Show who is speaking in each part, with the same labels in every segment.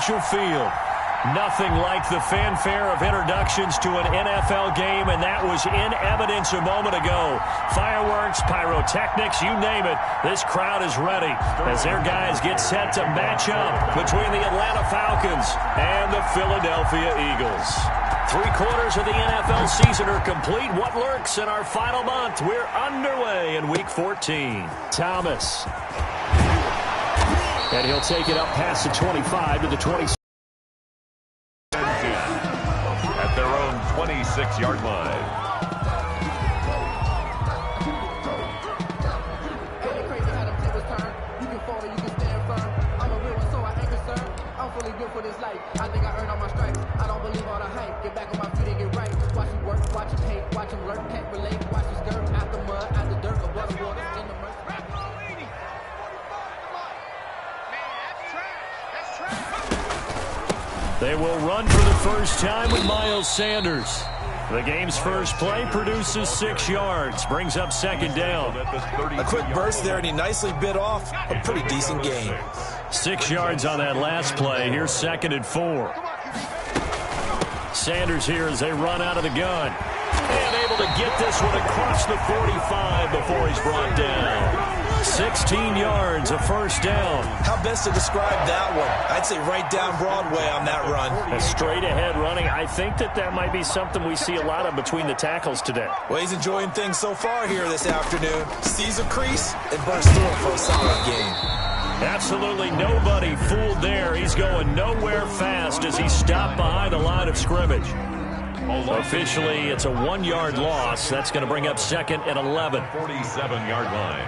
Speaker 1: Field. Nothing like the fanfare of introductions to an NFL game, and that was in evidence a moment ago. Fireworks, pyrotechnics, you name it. This crowd is ready as their guys get set to match up between the Atlanta Falcons and the Philadelphia Eagles. 3/4 of the NFL season are complete. What lurks in our final month? We're underway in Week 14. Thomas. And he'll take it up past the 25 to the 26.
Speaker 2: At their own 26-yard line.
Speaker 3: I think I earned all my stripes. I don't believe all the hype. Get back on my feet and get right. Watch him work, watch him hate, watch him lurk, can't relate. Watch his skirt out the mud, out the dirt, above the water, in the murk.
Speaker 1: They will run for the first time with Miles Sanders. The game's first play produces 6 yards, brings up second down.
Speaker 4: A quick burst there, and he nicely bit off a pretty decent gain.
Speaker 1: 6 yards on that last play. Here's 2nd and 4. Sanders here as they run out of the gun. And able to get this one across the 45 before he's brought down. 16 yards, a first down.
Speaker 4: How best to describe that one? I'd say right down Broadway on that run.
Speaker 1: A straight ahead running. I think that might be something we see a lot of between the tackles today.
Speaker 4: Well, he's enjoying things so far here this afternoon. Sees a crease and bursts through it for a solid gain.
Speaker 1: Absolutely nobody fooled there. He's going nowhere fast as he stopped behind the line of scrimmage. Officially, it's a 1-yard loss. That's going to bring up 2nd and 11.
Speaker 2: 47-yard line.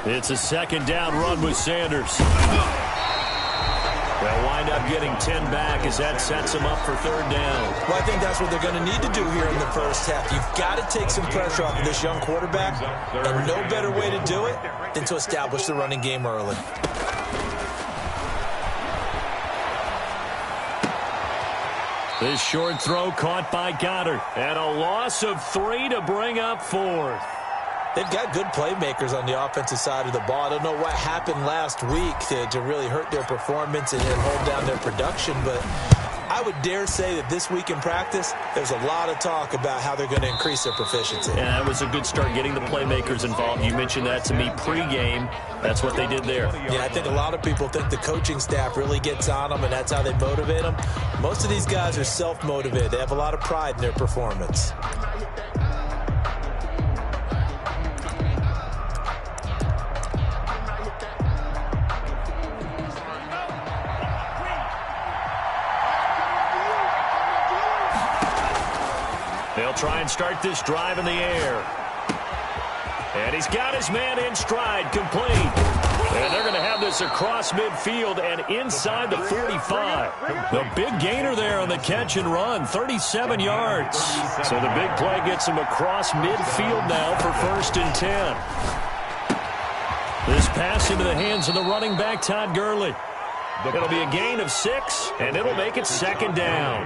Speaker 1: It's a 2nd down run with Sanders. They'll wind up getting 10 back as that sets them up for 3rd down.
Speaker 4: Well, I think that's what they're going to need to do here in the first half. You've got to take some pressure off of this young quarterback, and no better way to do it than to establish the running game early.
Speaker 1: This short throw caught by Goddard. And a loss of 3 to bring up 4th.
Speaker 4: They've got good playmakers on the offensive side of the ball. I don't know what happened last week to really hurt their performance and hold down their production, but I would dare say that this week in practice, there's a lot of talk about how they're going to increase their proficiency.
Speaker 1: Yeah, that was a good start, getting the playmakers involved. You mentioned that to me pregame. That's what they did there.
Speaker 4: Yeah, I think a lot of people think the coaching staff really gets on them, and that's how they motivate them. Most of these guys are self-motivated. They have a lot of pride in their performance.
Speaker 1: They'll try and start this drive in the air. And he's got his man in stride, complete. And they're going to have this across midfield and inside the 45. The big gainer there on the catch and run, 37 yards. So the big play gets him across midfield now for 1st and 10. This pass into the hands of the running back, Todd Gurley. It'll be a gain of 6, and it'll make it 2nd down.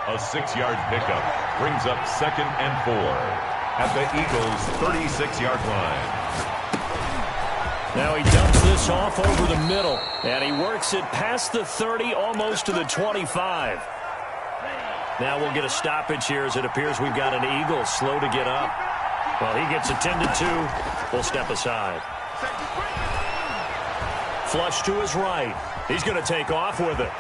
Speaker 2: A 6-yard pickup brings up 2nd and 4 at the Eagles' 36-yard line.
Speaker 1: Now he dumps this off over the middle, and he works it past the 30, almost to the 25. Now we'll get a stoppage here as it appears we've got an Eagle slow to get up. Well, he gets attended to. We'll step aside. Flush to his right. He's going to take off with it.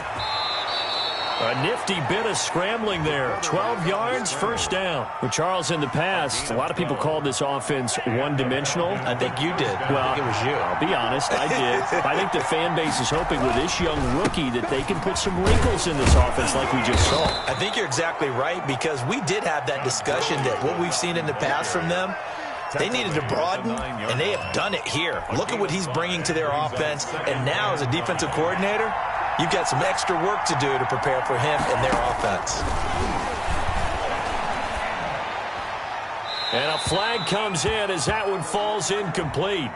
Speaker 1: A nifty bit of scrambling there. 12 yards, 1st down. Well, Charles, in the past, a lot of people called this offense one-dimensional.
Speaker 4: I think you did.
Speaker 1: Well,
Speaker 4: I think it was you.
Speaker 1: I'll be honest, I did. I think the fan base is hoping with this young rookie that they can put some wrinkles in this offense like we just saw.
Speaker 4: I think you're exactly right, because we did have that discussion that what we've seen in the past from them, they needed to broaden, and they have done it here. Look at what he's bringing to their offense, and now as a defensive coordinator, you've got some extra work to do to prepare for him and their offense.
Speaker 1: And a flag comes in as that one falls incomplete.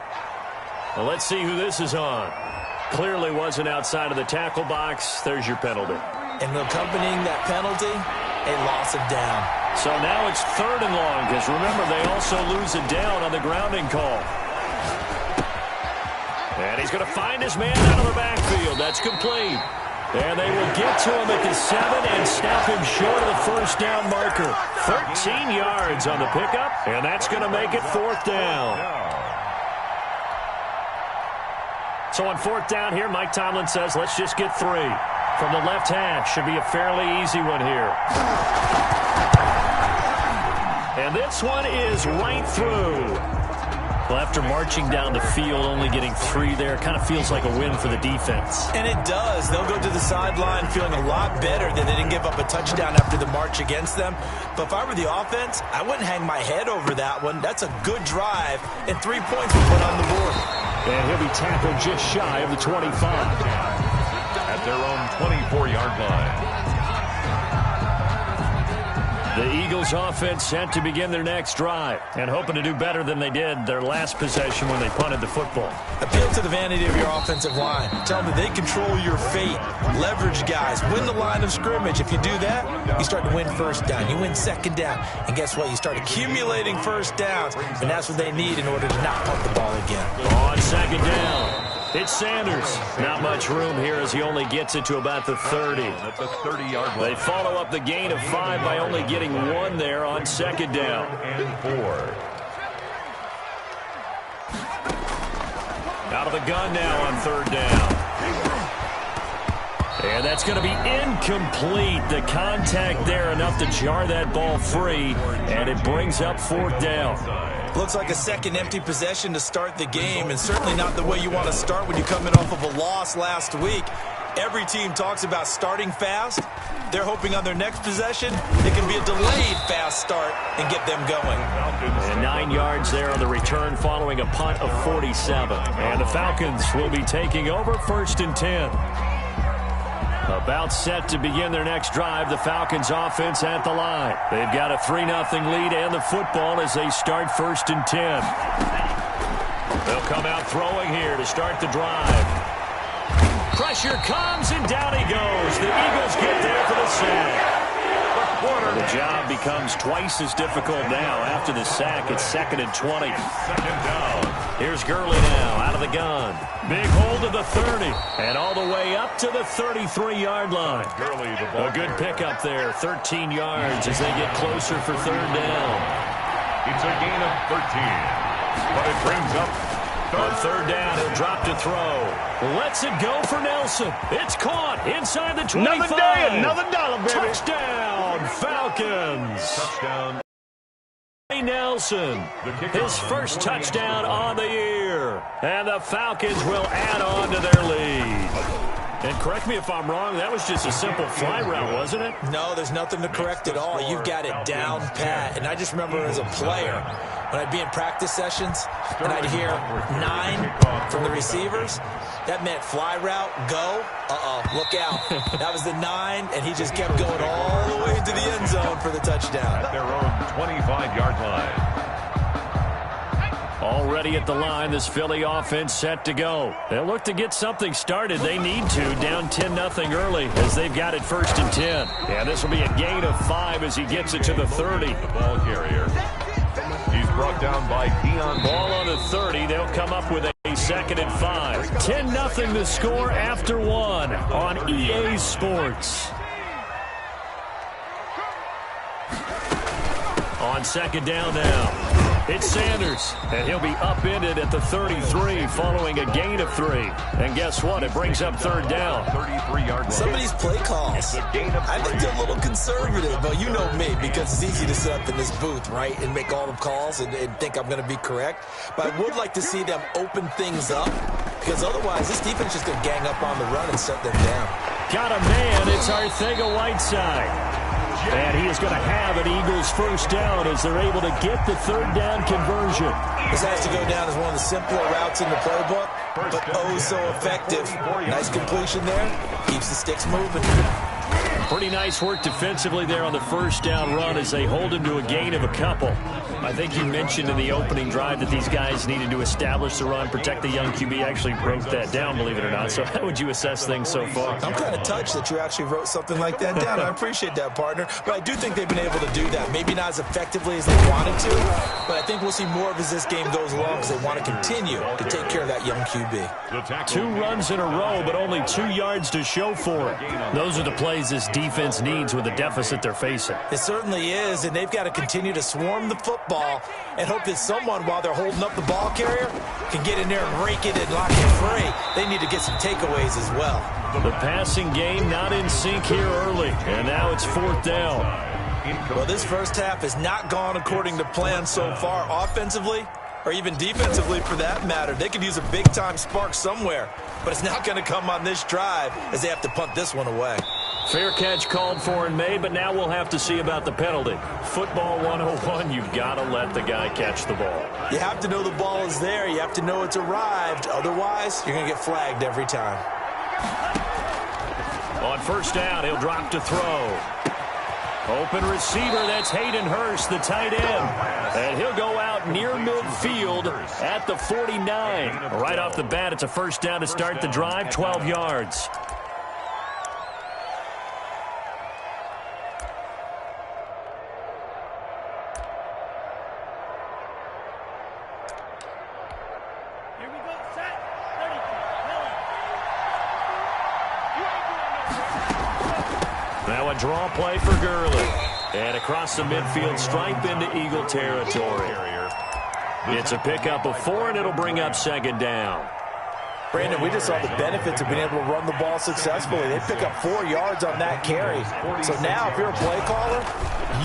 Speaker 1: Well, let's see who this is on. Clearly wasn't outside of the tackle box. There's your penalty.
Speaker 4: And accompanying that penalty, a loss of down.
Speaker 1: So now it's 3rd and long, because remember, they also lose a down on the grounding call. And And he's going to find his man out of the backfield. That's complete. And they will get to him at the 7 and snap him short of the first down marker. 13 yards on the pickup, and that's going to make it 4th down. So on 4th down here, Mike Tomlin says, let's just get 3. From the left hash, should be a fairly easy one here. And this one is right through. Well, after marching down the field, only getting 3 there, kind of feels like a win for the defense.
Speaker 4: And it does. They'll go to the sideline feeling a lot better that they didn't give up a touchdown after the march against them. But if I were the offense, I wouldn't hang my head over that one. That's a good drive, and 3 points were put on the board.
Speaker 1: And he'll be tackled just shy of the 25.
Speaker 2: At their own 24-yard line.
Speaker 1: The Eagles offense set to begin their next drive and hoping to do better than they did their last possession when they punted the football.
Speaker 4: Appeal to the vanity of your offensive line. Tell them that they control your fate. Leverage guys. Win the line of scrimmage. If you do that, you start to win first down. You win second down. And guess what? You start accumulating first downs. And that's what they need in order to not punt the ball again.
Speaker 1: On 2nd down. It's Sanders. Not much room here as he only gets it to about the 30.
Speaker 2: At the 30-yard line.
Speaker 1: They follow up the gain of 5 by only getting 1 there on 2nd down.
Speaker 2: And 4.
Speaker 1: Out of the gun now on 3rd down. And that's going to be incomplete. The contact there enough to jar that ball free, and it brings up 4th down.
Speaker 4: Looks like a second empty possession to start the game, and certainly not the way you want to start when you're coming off of a loss last week. Every team talks about starting fast. They're hoping on their next possession it can be a delayed fast start and get them going.
Speaker 1: And 9 yards there on the return following a punt of 47. And the Falcons will be taking over 1st and 10. About set to begin their next drive, the Falcons offense at the line. They've got a 3-0 lead and the football as they start 1st and 10. They'll come out throwing here to start the drive. Pressure comes and down he goes. The Eagles get there for the sack. The job becomes twice as difficult now after the sack. It's 2nd and 20.
Speaker 2: 2nd down.
Speaker 1: Here's Gurley now out of the gun. Big hold to the 30 and all the way up to the 33-yard line.
Speaker 2: Gurley, the ball
Speaker 1: A good pickup there, 13 yards as they get closer for 3rd down.
Speaker 2: It's a gain of 13, but it brings up
Speaker 1: On 3rd down, he'll drop to throw. Lets it go for Nelson. It's caught inside the 25.
Speaker 5: Another day, another dollar, baby.
Speaker 1: Touchdown, Falcons.
Speaker 2: touchdown.
Speaker 1: Nelson, his first touchdown on the year. And the Falcons will add on to their lead. And correct me if I'm wrong, that was just a simple fly route, wasn't it?
Speaker 4: No, there's nothing to correct at all. You've got it down pat. And I just remember as a player, when I'd be in practice sessions and I'd hear 9 from the receivers, that meant fly route, go, look out. That was the 9, and he just kept going all the way into the end zone for the touchdown.
Speaker 2: At their own 25-yard line.
Speaker 1: Already at the line, this Philly offense set to go. They'll look to get something started. They need to, down 10-0 early as they've got it 1st and 10. Yeah, this will be a gain of 5 as he gets it to the 30.
Speaker 2: The ball carrier. He's brought down by Dion.
Speaker 1: Ball on the 30. They'll come up with a 2nd and 5. 10-0 the score after 1 on EA Sports. On 2nd down now. It's Sanders, and he'll be upended at the 33 following a gain of 3. And guess what? It brings up 3rd down.
Speaker 2: 33-yard line.
Speaker 4: Some of these play calls, I think they're a little conservative, but you know me, because it's easy to sit up in this booth, right, and make all the calls and think I'm going to be correct. But I would like to see them open things up, because otherwise this defense is just going to gang up on the run and shut them down.
Speaker 1: Got a man. It's Arcega-Whiteside. And he is going to have an Eagles first down as they're able to get the 3rd down conversion.
Speaker 4: This has to go down as one of the simpler routes in the playbook, but oh so effective. Nice completion there. Keeps the sticks moving.
Speaker 1: Pretty nice work defensively there on the first down run as they hold him to a gain of a couple. I think you mentioned in the opening drive that these guys needed to establish the run, protect the young QB. I actually wrote that down, believe it or not. So how would you assess things so far?
Speaker 4: I'm kind of touched that you actually wrote something like that down. I appreciate that, partner. But I do think they've been able to do that. Maybe not as effectively as they wanted to, but I think we'll see more of as this game goes along because they want to continue to take care of that young QB.
Speaker 1: 2 runs in a row, but only 2 yards to show for it. Those are the plays this defense needs with the deficit they're facing.
Speaker 4: It certainly is, and they've got to continue to swarm the football and hope that someone, while they're holding up the ball carrier, can get in there and rake it and lock it free. They need to get some takeaways as well.
Speaker 1: The passing game not in sync here early, and now it's 4th down.
Speaker 4: Well, this first half has not gone according to plan so far offensively, or even defensively for that matter. They could use a big-time spark somewhere, but it's not going to come on this drive as they have to punt this one away.
Speaker 1: Fair catch called for and made, but now we'll have to see about the penalty. Football 101, you've got to let the guy catch the ball.
Speaker 4: You have to know the ball is there. You have to know it's arrived. Otherwise, you're going to get flagged every time.
Speaker 1: On 1st down, he'll drop to throw. Open receiver, that's Hayden Hurst, the tight end. And he'll go out near midfield at the 49. Right off the bat, it's a 1st down to start the drive, 12 yards. Now a draw play for Gurley. And across the midfield stripe into Eagle territory. It's a pickup of 4, and it'll bring up 2nd down.
Speaker 4: Brandon, we just saw the benefits of being able to run the ball successfully. They pick up 4 yards on that carry. So now if you're a play caller,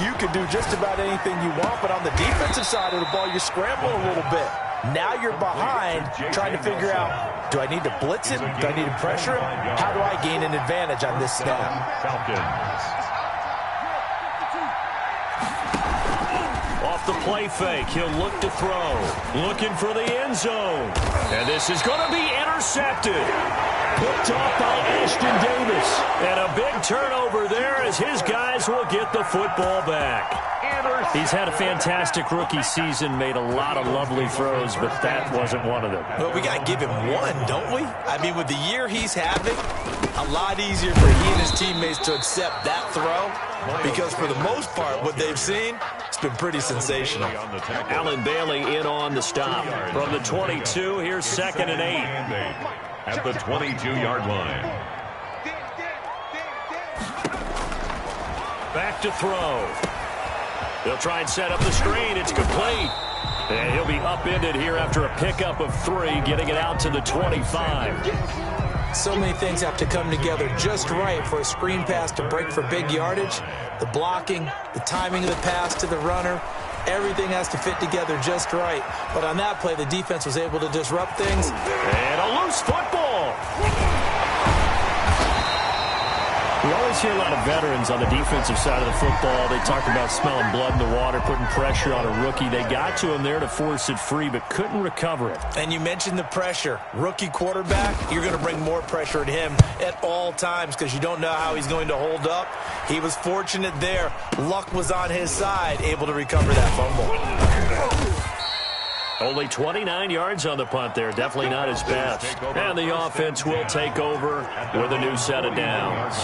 Speaker 4: you can do just about anything you want. But on the defensive side of the ball, you're scrambling a little bit. Now you're behind trying to figure out, do I need to blitz him? Do I need to pressure him? How do I gain an advantage on this snap?
Speaker 1: Off the play fake, he'll look to throw. Looking for the end zone. And this is going to be intercepted. Picked off by Ashton Davis. And a big turnover there as his guys will get the football back. He's had a fantastic rookie season, made a lot of lovely throws, but that wasn't one of them.
Speaker 4: Well, we got to give him one, don't we? I mean, with the year he's having, a lot easier for he and his teammates to accept that throw because for the most part, what they've seen, it's been pretty sensational.
Speaker 1: Allen Bailey in on the stop. From the 22, here's 2nd and 8.
Speaker 2: At the 22-yard line.
Speaker 1: Back to throw. They'll try and set up the screen. It's complete. And he'll be upended here after a pickup of 3, getting it out to the 25.
Speaker 4: So many things have to come together just right for a screen pass to break for big yardage. The blocking, the timing of the pass to the runner, everything has to fit together just right. But on that play, the defense was able to disrupt things.
Speaker 1: And a loose football. We always hear a lot of veterans on the defensive side of the football. They talk about smelling blood in the water, putting pressure on a rookie. They got to him there to force it free, but couldn't recover it.
Speaker 4: And you mentioned the pressure. Rookie quarterback, you're going to bring more pressure at him at all times because you don't know how he's going to hold up. He was fortunate there. Luck was on his side, able to recover that fumble.
Speaker 1: Only 29 yards on the punt there. Definitely not his best. And the offense will take over with a new set of downs.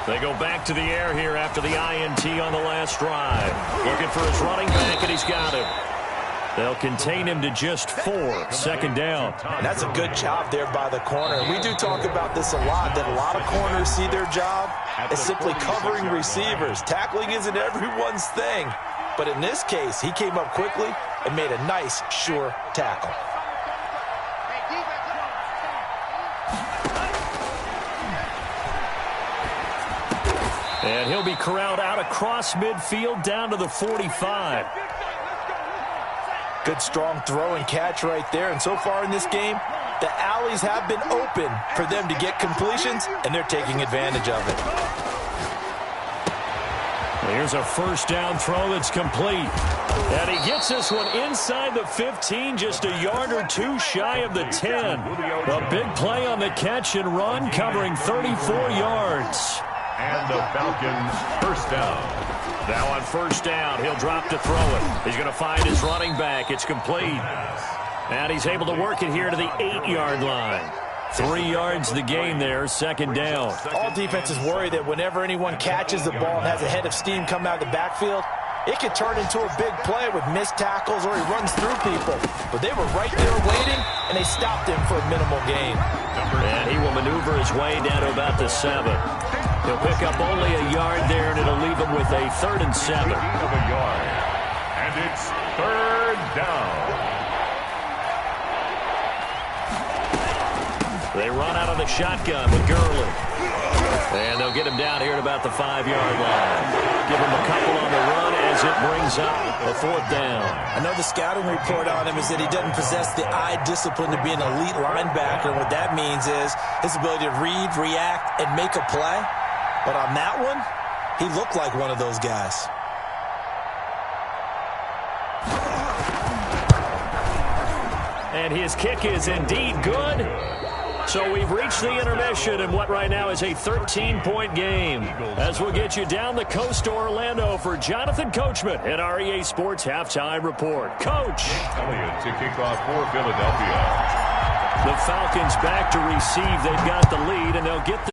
Speaker 1: They go back to the air here after the INT on the last drive. Looking for his running back, and he's got him. They'll contain him to just 4. 2nd down.
Speaker 4: And that's a good job there by the corner. We do talk about this a lot, that a lot of corners see their job as simply covering receivers. Tackling isn't everyone's thing. But in this case, he came up quickly and made a nice, sure tackle.
Speaker 1: And he'll be corralled out across midfield down to the 45.
Speaker 4: Good strong throw and catch right there. And so far in this game, the alleys have been open for them to get completions, and they're taking advantage of it.
Speaker 1: Here's a 1st down throw that's complete. And he gets this one inside the 15, just a yard or 2 shy of the 10. A big play on the catch and run, covering 34 yards.
Speaker 2: And the Falcons first down.
Speaker 1: Now on first down, he'll drop to throw it. He's going to find his running back. It's complete. And he's able to work it here to the 8-yard line. 3 yards the gain there, second down.
Speaker 4: All defenses worry that whenever anyone catches the ball and has a head of steam come out of the backfield, it could turn into a big play with missed tackles or he runs through people. But they were right there waiting, and they stopped him for a minimal gain.
Speaker 1: And he will maneuver his way down to about the 7. He'll pick up only a yard there, and it'll leave him with a 3rd and 7.
Speaker 2: Of a yard. And it's 3rd down.
Speaker 1: They run out of the shotgun with Gurley. And they'll get him down here at about the 5-yard line. Give him a couple on the run as it brings up a 4th down.
Speaker 4: Another scouting report on him is that he doesn't possess the eye discipline to be an elite linebacker. And what that means is his ability to read, react, and make a play. But on that one, he looked like one of those guys.
Speaker 1: And his kick is indeed good. So we've reached the intermission in what right now is a 13-point game. As we'll get you down the coast to Orlando for Jonathan Coachman at our EA Sports Halftime Report. Coach.
Speaker 2: Elliott to kick off for Philadelphia.
Speaker 1: The Falcons back to receive. They've got the lead, and they'll get the